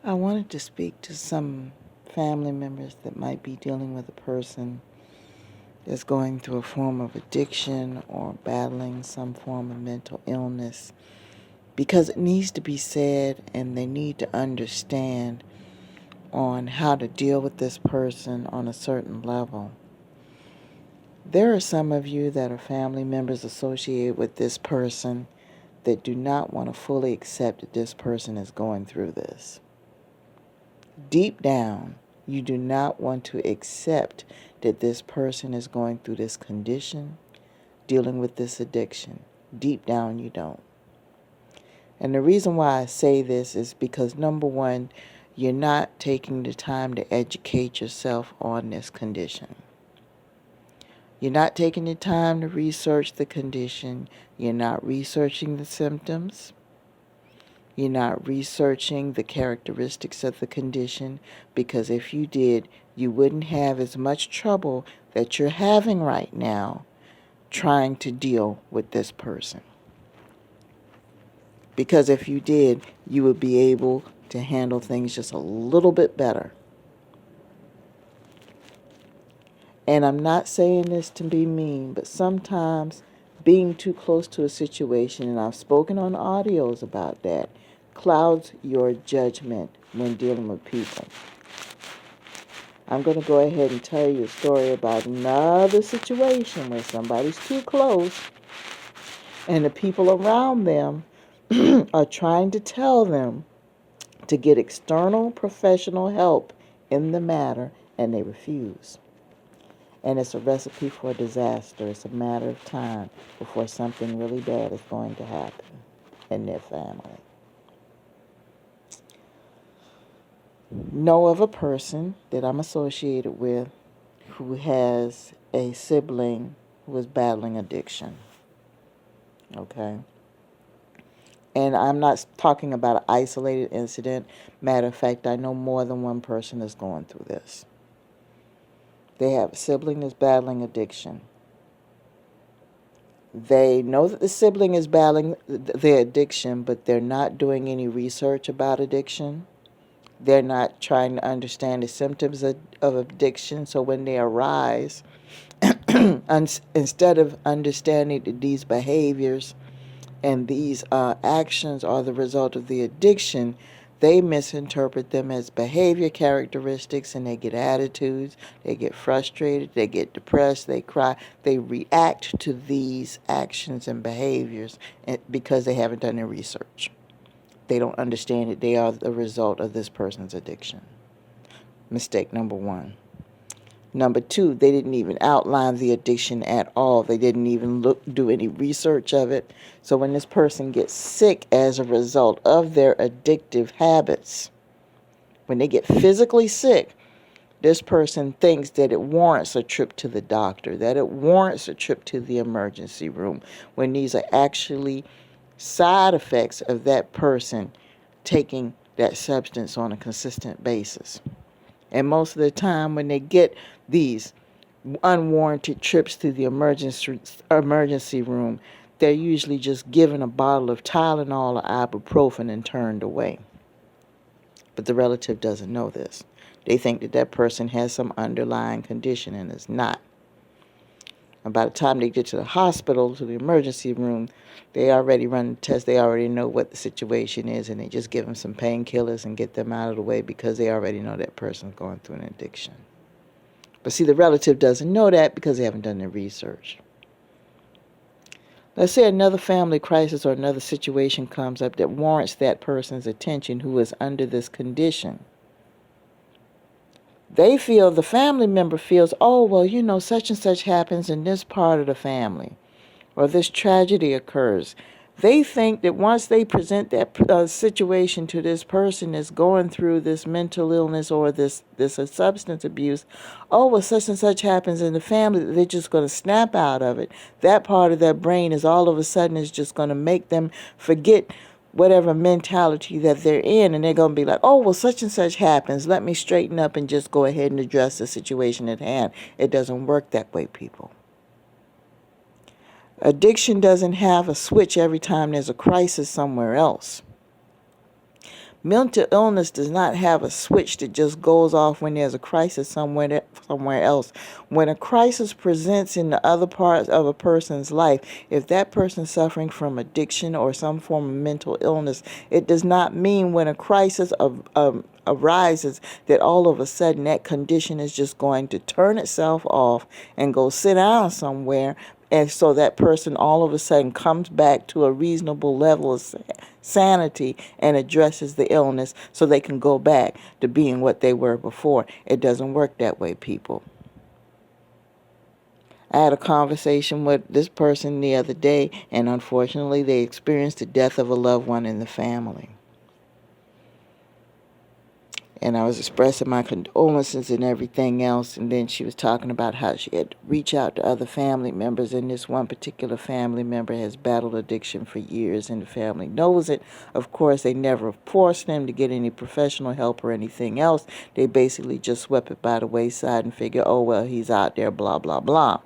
I wanted to speak to some family members that might be dealing with a person that's going through a form of addiction or battling some form of mental illness, because it needs to be said and they need to understand on how to deal with this person on a certain level. There are some of you that are family members associated with this person that do not want to fully accept that this person is going through this. Deep down, you do not want to accept that this person is going through this condition, dealing with this addiction. Deep down, you don't. And the reason why I say this is because, number one, you're not taking the time to educate yourself on this condition. You're not taking the time to research the condition. You're not researching the symptoms. You're not researching the characteristics of the condition, because if you did, you wouldn't have as much trouble that you're having right now trying to deal with this person. Because if you did, you would be able to handle things just a little bit better. And I'm not saying this to be mean, but sometimes being too close to a situation, and I've spoken on audios about that, clouds your judgment when dealing with people. I'm going to go ahead and tell you a story about another situation where somebody's too close and the people around them are trying to tell them to get external professional help in the matter, and they refuse. And it's a recipe for a disaster. It's a matter of time before something really bad is going to happen in their family. Know of a person that I'm associated with who has a sibling who is battling addiction. Okay? And I'm not talking about an isolated incident. Matter of fact, I know more than one person is going through this. They have a sibling that's battling addiction. They know that the sibling is battling their addiction, but they're not doing any research about addiction. They're not trying to understand the symptoms of addiction. So when they arise, instead of understanding that these behaviors and these actions are the result of the addiction, they misinterpret them as behavior characteristics, and they get attitudes, they get frustrated, they get depressed, they cry, they react to these actions and behaviors because they haven't done their research. They don't understand that they are the result of this person's addiction. Mistake number one. Number two, they didn't even outline the addiction at all. They didn't even do any research of it. So when this person gets sick as a result of their addictive habits, when they get physically sick, this person thinks that it warrants a trip to the doctor, that it warrants a trip to the emergency room, when these are actually side effects of that person taking that substance on a consistent basis. And most of the time when they get these unwarranted trips to the emergency room, they're usually just given a bottle of Tylenol or ibuprofen and turned away. But the relative doesn't know this. They think that that person has some underlying condition, and it's not. And by the time they get to the hospital, to the emergency room, they already run the test. They already know what the situation is, and they just give them some painkillers and get them out of the way because they already know that person's going through an addiction. But see, the relative doesn't know that because they haven't done their research. Let's say another family crisis or another situation comes up that warrants that person's attention who is under this condition. They feel, the family member feels, oh, well, such and such happens in this part of the family, or this tragedy occurs. They think that once they present that situation to this person that's going through this mental illness or this substance abuse, oh, well, such and such happens in the family, that they're just going to snap out of it. That part of their brain is all of a sudden is just going to make them forget whatever mentality that they're in, and they're going to be like, oh, well, such and such happens. Let me straighten up and just go ahead and address the situation at hand. It doesn't work that way, people. Addiction doesn't have a switch every time there's a crisis somewhere else. Mental illness does not have a switch that just goes off when there's a crisis somewhere else. When a crisis presents in the other parts of a person's life, if that person's suffering from addiction or some form of mental illness, it does not mean when a crisis arises that all of a sudden that condition is just going to turn itself off and go sit down somewhere, and so that person all of a sudden comes back to a reasonable level of sanity and addresses the illness so they can go back to being what they were before. It doesn't work that way, people. I had a conversation with this person the other day, and unfortunately they experienced the death of a loved one in the family. And I was expressing my condolences and everything else. And then she was talking about how she had to reach out to other family members. And this one particular family member has battled addiction for years, and the family knows it. Of course, they never forced them to get any professional help or anything else. They basically just swept it by the wayside and figured, oh, well, he's out there, blah, blah, blah.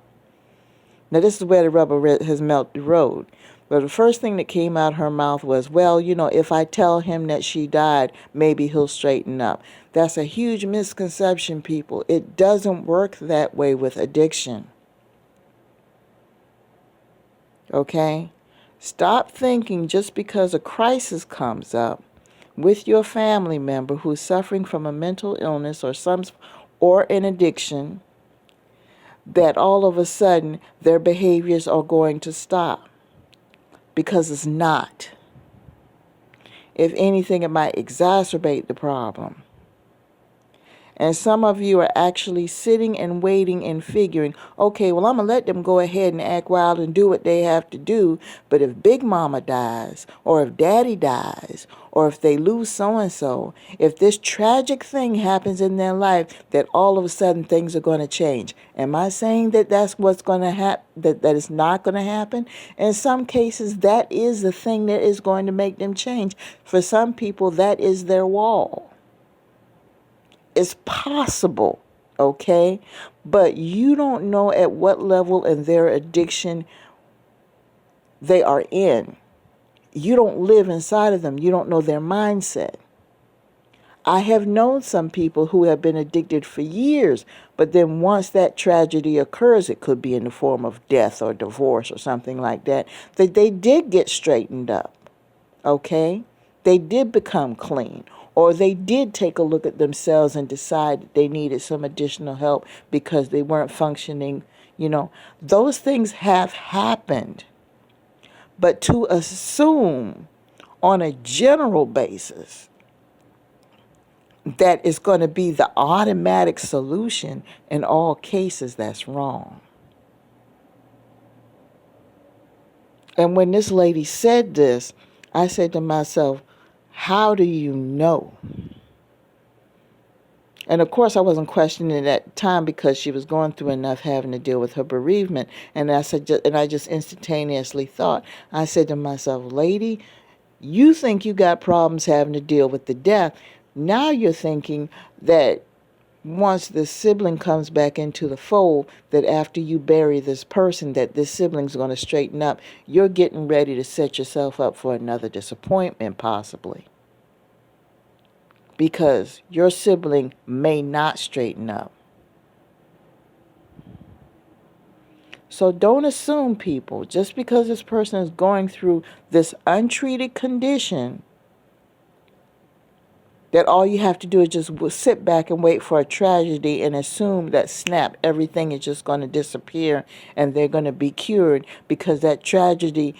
Now, this is where the rubber has met the road. But the first thing that came out her mouth was, well, if I tell him that she died, maybe he'll straighten up. That's a huge misconception, people. It doesn't work that way with addiction. Okay? Stop thinking just because a crisis comes up with your family member who's suffering from a mental illness or an addiction, that all of a sudden their behaviors are going to stop. Because it's not. If anything, it might exacerbate the problem. And some of you are actually sitting and waiting and figuring, okay, well, I'm going to let them go ahead and act wild and do what they have to do. But if Big Mama dies, or if Daddy dies, or if they lose so-and-so, if this tragic thing happens in their life, that all of a sudden things are going to change. Am I saying that that's what's going to happen, that is not going to happen? In some cases, that is the thing that is going to make them change. For some people, that is their wall. It's possible, okay? But you don't know at what level in their addiction they are in. You don't live inside of them. You don't know their mindset. I have known some people who have been addicted for years, but then once that tragedy occurs, it could be in the form of death or divorce or something like that, that they did get straightened up, okay? They did become clean. Or they did take a look at themselves and decide that they needed some additional help because they weren't functioning. Those things have happened. But to assume on a general basis that it's going to be the automatic solution in all cases, that's wrong. And when this lady said this, I said to myself, how do you know? And of course, I wasn't questioning at that time because she was going through enough having to deal with her bereavement. And I just instantaneously thought, I said to myself, lady, you think you got problems having to deal with the death. Now you're thinking that once the sibling comes back into the fold, that after you bury this person, that this sibling's going to straighten up. You're getting ready to set yourself up for another disappointment, possibly. Because your sibling may not straighten up. So don't assume, people, just because this person is going through this untreated condition, that all you have to do is just sit back and wait for a tragedy and assume that snap, everything is just going to disappear and they're going to be cured because that tragedy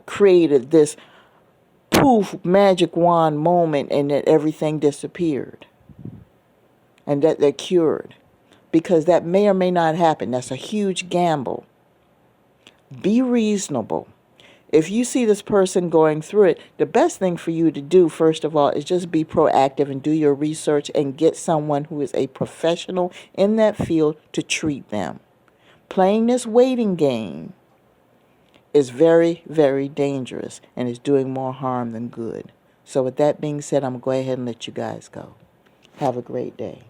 created this poof magic wand moment and that everything disappeared and that they're cured. Because that may or may not happen. That's a huge gamble. Be reasonable. If you see this person going through it, the best thing for you to do, first of all, is just be proactive and do your research and get someone who is a professional in that field to treat them. Playing this waiting game is very, very dangerous and is doing more harm than good. So with that being said, I'm going to go ahead and let you guys go. Have a great day.